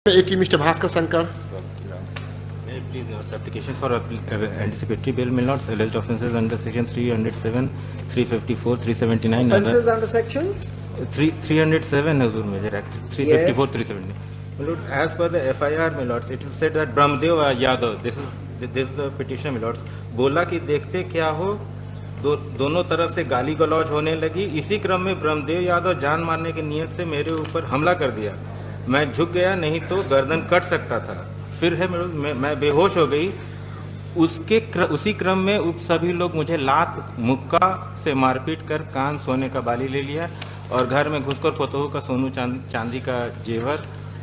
80 Mr. Bhaskar Sankar. May I please note the application for anticipatory bail, my lords, alleged offences under section 307, 354, 379. Offences under sections? 307 Hazur Major Act, 354, 370. My lord, as per the FIR, my lords, it is said that Brahmdev Yadav, this is the petition, my lords, बोला कि देखते क्या हो, दोनों तरफ से गाली गलौज होने लगी। इसी क्रम में ब्रह्मदेव यादव जान मारने की नीयत से मेरे ऊपर हमला कर दिया। मैं झुक गया, नहीं तो गर्दन कट सकता था। फिर है मैं बेहोश हो गई। उसी क्रम में सभी लोग मुझे लात मुक्का से मारपीट कर कान सोने का बाली ले लिया और घर में घुसकर पतोहू का सोनू चांदी का जेवर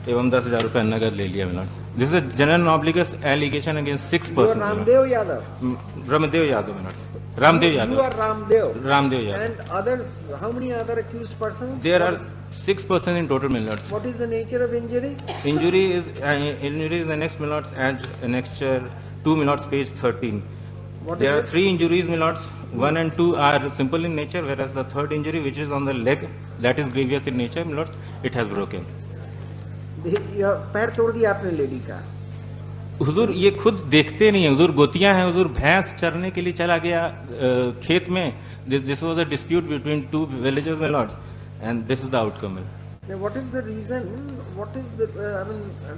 एवं 10,000 रुपये नगद ले लिया। मिला दिस इज जनरल ऑब्लिगस allegation against 6 person. Ramdev Yadav. Brahmdev Yadav मिला Ramdev Yadav. You are Ramdev. Ramdev Yadav. And others, how many other accused persons? There are 6 persons in total, my lords. What is the nature of injury? Injury is the next, my lords, and annexure 2, my lords, page 13. There are 3 injuries, my lords. 1 and 2 are simple in nature, whereas the third injury, which is on the leg, that is grievous in nature, my lords, it has broken. पैर तोड़ दिया आपने lady का। हुजूर ये खुद देखते नहीं है, हुजूर गोतियां हैं, हुजूर भैंस चरने के लिए चला गया खेत में। This was a dispute between 2 villages, my lords, and this is the outcome. What is the reason? What is the?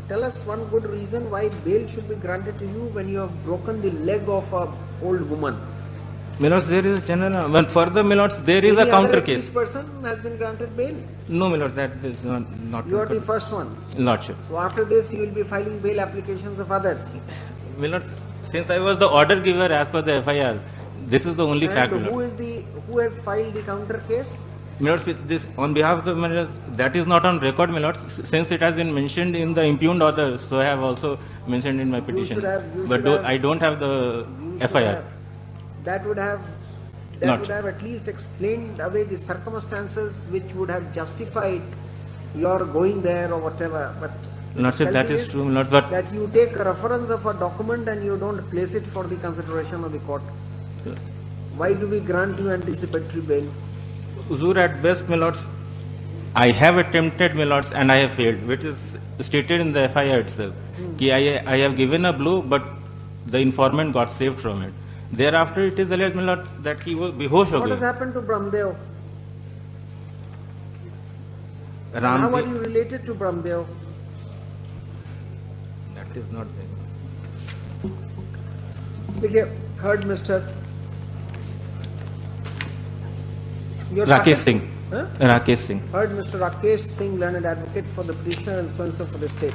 Tell us one good reason why bail should be granted to you when you have broken the leg of a old woman. My lords, there is a general. But further, my lords, there is a counter case. This person has been granted bail. No, my lords, that is not. You are the first one. Lordship. So after this, you will be filing bail applications of others. My lords, since I was the order giver as per the FIR, this is the only fact. And who has filed the counter case? My lords, this on behalf of the that is not on record, my lords. Since it has been mentioned in the impugned order, so I have also mentioned in my petition. I don't have the FIR. That would have at least explained away the circumstances which would have justified your going there or whatever. But Lordship, that is true, Lord. But that you take a reference of a document and you don't place it for the consideration of the court. Why do we grant you anticipatory bail? Huzur, at best, my lords, I have attempted, my lords, and I have failed, which is stated in the FIR itself. Ki I have given a blow, but the informant got saved from it. Thereafter, it is alleged, my lords, that he was behosh. What has happened to Brahmdev? How are you related to Brahmdev? That is not there. Okay, heard Mr. Rakesh Singh. Huh? Rakesh Singh. Heard Mr. Rakesh Singh, learned advocate for the petitioner and so-and-so for the state.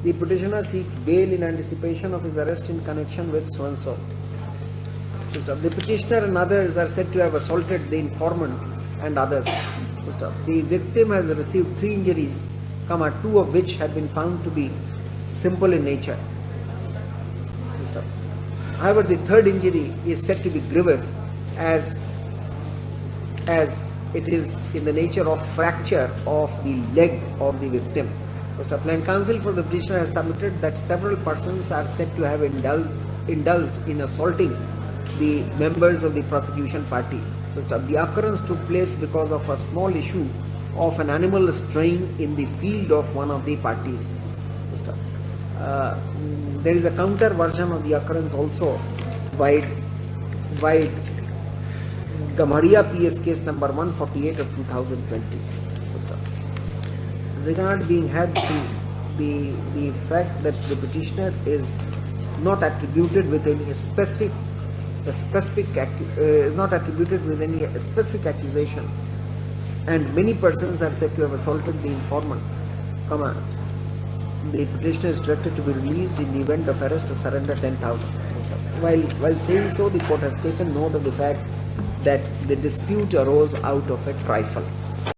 The petitioner seeks bail in anticipation of his arrest in connection with so-and-so. The petitioner and others are said to have assaulted the informant and others. The victim has received 3 injuries, 2 of which have been found to be simple in nature. However, the third injury is said to be grievous as it is in the nature of fracture of the leg of the victim. Plaintiff counsel for the petitioner has submitted that several persons are said to have indulged in assaulting the members of the prosecution party. The occurrence took place because of a small issue of an animal straying in the field of one of the parties. There is a counter version of the occurrence also, wide Gamaria PS case number 148 of 2020. Regard being had to the fact that the petitioner is not attributed with any specific accusation, and many persons are said to have assaulted the informant, the petitioner is directed to be released in the event of arrest to surrender 10,000. While saying so, the court has taken note of the fact that the dispute arose out of a trifle.